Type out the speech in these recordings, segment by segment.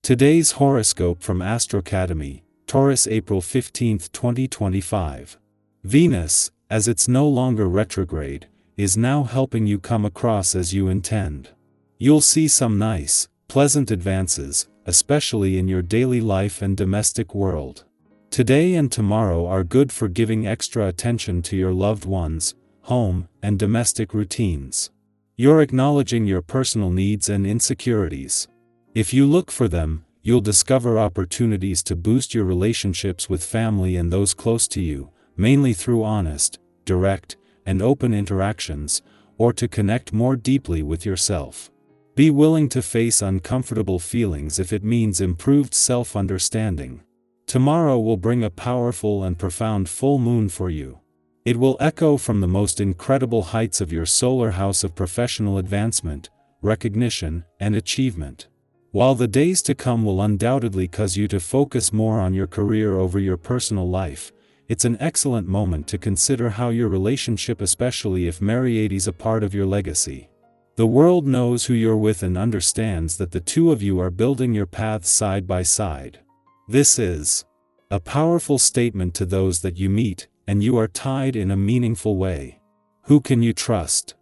Today's horoscope from Astrocademy, Taurus, April 15, 2025. Venus, as it's no longer retrograde, is now helping you come across as you intend. You'll see some nice, pleasant advances, especially in your daily life and domestic world. Today and tomorrow are good for giving extra attention to your loved ones, home, and domestic routines. You're acknowledging your personal needs and insecurities. If you look for them, you'll discover opportunities to boost your relationships with family and those close to you, mainly through honest, direct, and open interactions, or to connect more deeply with yourself. Be willing to face uncomfortable feelings if it means improved self-understanding. Tomorrow will bring a powerful and profound full moon for you. It will echo from the most incredible heights of your solar house of professional advancement, recognition, and achievement. While the days to come will undoubtedly cause you to focus more on your career over your personal life, it's an excellent moment to consider how your relationship, especially if marriage, is a part of your legacy. The world knows who you're with and understands that the two of you are building your paths side by side. This is a powerful statement to those that you meet, and you are tied in a meaningful way. Who can you trust?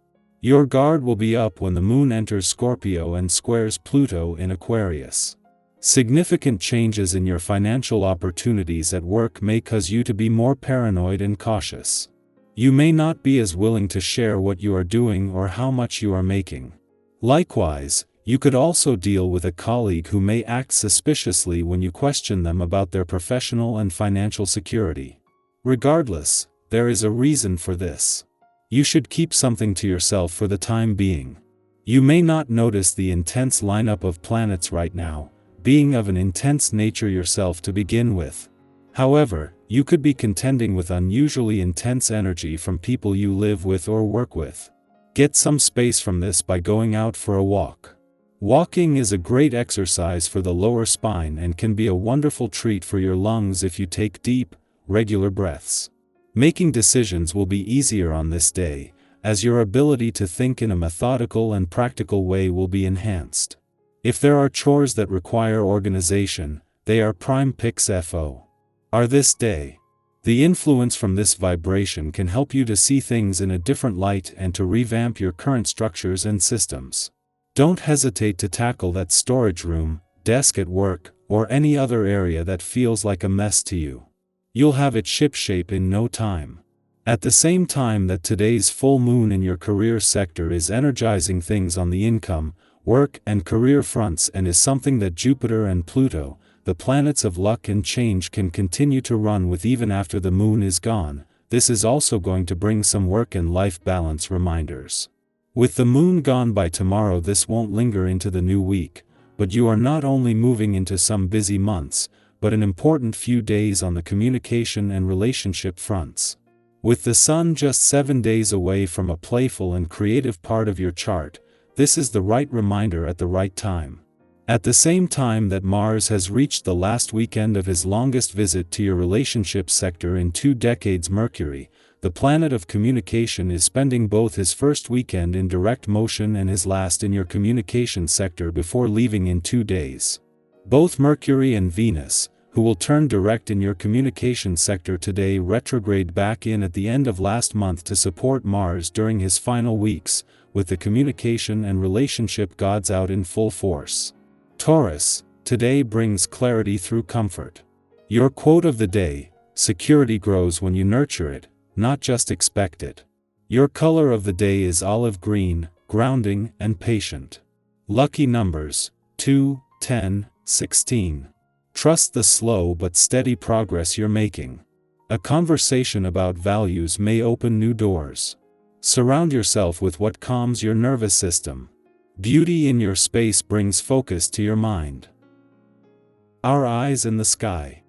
Your guard will be up when the moon enters Scorpio and squares Pluto in Aquarius. Significant changes in your financial opportunities at work may cause you to be more paranoid and cautious. You may not be as willing to share what you are doing or how much you are making. Likewise, you could also deal with a colleague who may act suspiciously when you question them about their professional and financial security. Regardless, there is a reason for this. You should keep something to yourself for the time being. You may not notice the intense lineup of planets right now, being of an intense nature yourself to begin with. However, you could be contending with unusually intense energy from people you live with or work with. Get some space from this by going out for a walk. Walking is a great exercise for the lower spine and can be a wonderful treat for your lungs if you take deep, regular breaths. Making decisions will be easier on this day, as your ability to think in a methodical and practical way will be enhanced. If there are chores that require organization, they are prime picks for this day. The influence from this vibration can help you to see things in a different light and to revamp your current structures and systems. Don't hesitate to tackle that storage room, desk at work, or any other area that feels like a mess to you. You'll have it shipshape in no time. At the same time that today's full moon in your career sector is energizing things on the income, work, and career fronts, and is something that Jupiter and Pluto, the planets of luck and change, can continue to run with even after the moon is gone. This is also going to bring some work and life balance reminders. With the moon gone by tomorrow, this won't linger into the new week, but you are not only moving into some busy months, but an important few days on the communication and relationship fronts. With the sun just 7 days away from a playful and creative part of your chart, this is the right reminder at the right time. At the same time that Mars has reached the last weekend of his longest visit to your relationship sector in 2 decades, Mercury, the planet of communication, is spending both his first weekend in direct motion and his last in your communication sector before leaving in 2 days. Both Mercury and Venus, who will turn direct in your communication sector today, retrograde back in at the end of last month to support Mars during his final weeks, with the communication and relationship gods out in full force. Taurus, today brings clarity through comfort. Your quote of the day: security grows when you nurture it, not just expect it. Your color of the day is olive green, grounding and patient. Lucky numbers: 2, 10, 16. Trust the slow but steady progress you're making. A conversation about values may open new doors. Surround yourself with what calms your nervous system. Beauty in your space brings focus to your mind. Our eyes in the sky.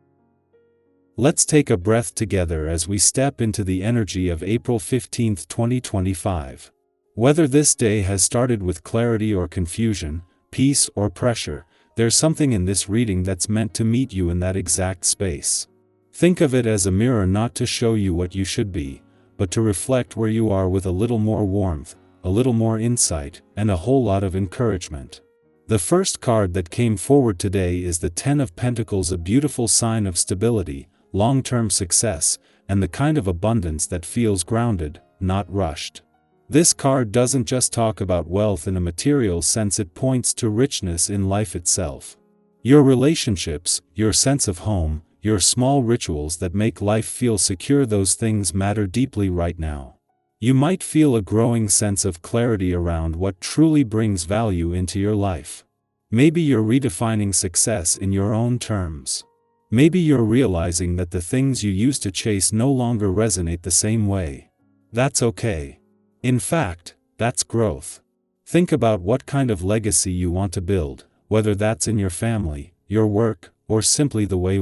Let's take a breath together as we step into the energy of April 15, 2025. Whether this day has started with clarity or confusion, peace or pressure, there's something in this reading that's meant to meet you in that exact space. Think of it as a mirror, not to show you what you should be, but to reflect where you are with a little more warmth, a little more insight, and a whole lot of encouragement. The first card that came forward today is the Ten of Pentacles, a beautiful sign of stability, long-term success, and the kind of abundance that feels grounded, not rushed. This card doesn't just talk about wealth in a material sense, it points to richness in life itself. Your relationships, your sense of home, your small rituals that make life feel secure, those things matter deeply right now. You might feel a growing sense of clarity around what truly brings value into your life. Maybe you're redefining success in your own terms. Maybe you're realizing that the things you used to chase no longer resonate the same way. That's okay. In fact, that's growth. Think about what kind of legacy you want to build, whether that's in your family, your work, or simply the way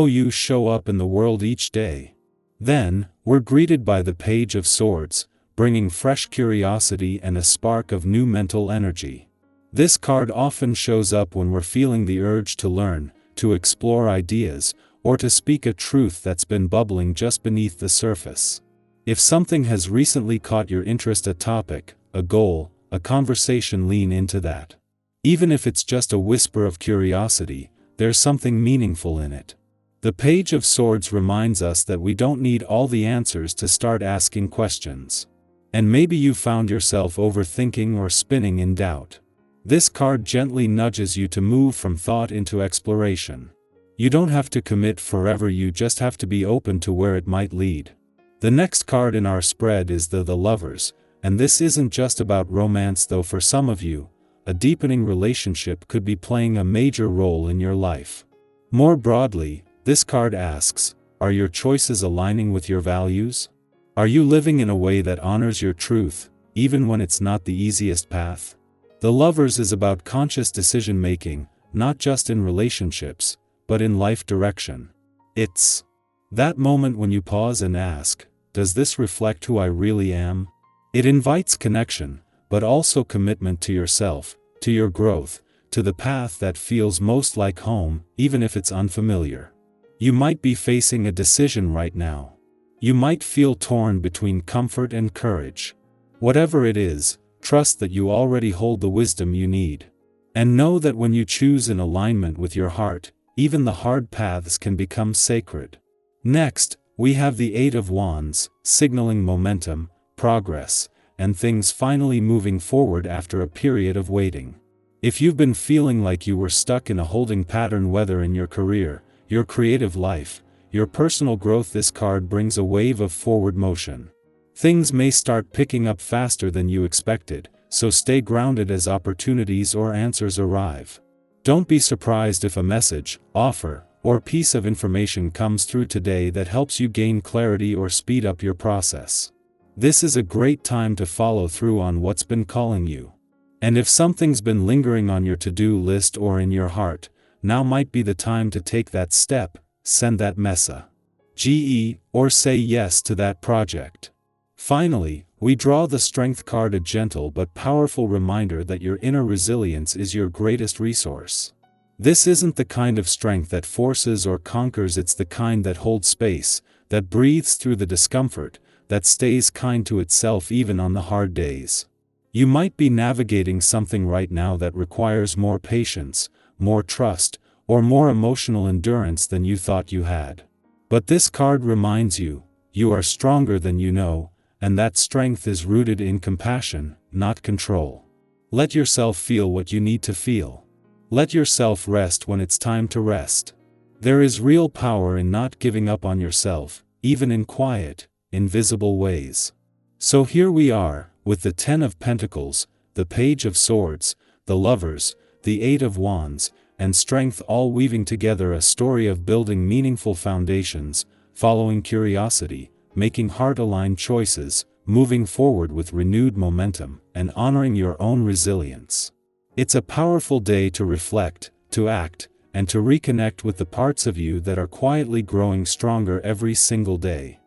you show up in the world each day. Then, we're greeted by the Page of Swords, bringing fresh curiosity and a spark of new mental energy. This card often shows up when we're feeling the urge to learn, to explore ideas, or to speak a truth that's been bubbling just beneath the surface. If something has recently caught your interest, a topic, a goal, a conversation, lean into that. Even if it's just a whisper of curiosity, there's something meaningful in it. The Page of Swords reminds us that we don't need all the answers to start asking questions. And maybe you found yourself overthinking or spinning in doubt. This card gently nudges you to move from thought into exploration. You don't have to commit forever, you just have to be open to where it might lead. The next card in our spread is the Lovers, and this isn't just about romance, though for some of you, a deepening relationship could be playing a major role in your life. More broadly, this card asks, are your choices aligning with your values? Are you living in a way that honors your truth, even when it's not the easiest path? The Lovers is about conscious decision-making, not just in relationships, but in life direction. It's that moment when you pause and ask, does this reflect who I really am? It invites connection, but also commitment to yourself, to your growth, to the path that feels most like home, even if it's unfamiliar. You might be facing a decision right now. You might feel torn between comfort and courage. Whatever it is, trust that you already hold the wisdom you need. And know that when you choose in alignment with your heart, even the hard paths can become sacred. Next, we have the Eight of Wands, signaling momentum, progress, and things finally moving forward after a period of waiting. If you've been feeling like you were stuck in a holding pattern, whether in your career, your creative life, your personal growth, this card brings a wave of forward motion. Things may start picking up faster than you expected, so stay grounded as opportunities or answers arrive. Don't be surprised if a message, offer, or piece of information comes through today that helps you gain clarity or speed up your process. This is a great time to follow through on what's been calling you. And if something's been lingering on your to-do list or in your heart, now might be the time to take that step, send that message, or say yes to that project. Finally, we draw the Strength card, a gentle but powerful reminder that your inner resilience is your greatest resource. This isn't the kind of strength that forces or conquers, it's the kind that holds space, that breathes through the discomfort, that stays kind to itself even on the hard days. You might be navigating something right now that requires more patience, more trust, or more emotional endurance than you thought you had. But this card reminds you, you are stronger than you know, and that strength is rooted in compassion, not control. Let yourself feel what you need to feel. Let yourself rest when it's time to rest. There is real power in not giving up on yourself, even in quiet, invisible ways. So here we are, with the Ten of Pentacles, the Page of Swords, the Lovers, the Eight of Wands, and Strength, all weaving together a story of building meaningful foundations, following curiosity, making heart-aligned choices, moving forward with renewed momentum, and honoring your own resilience. It's a powerful day to reflect, to act, and to reconnect with the parts of you that are quietly growing stronger every single day.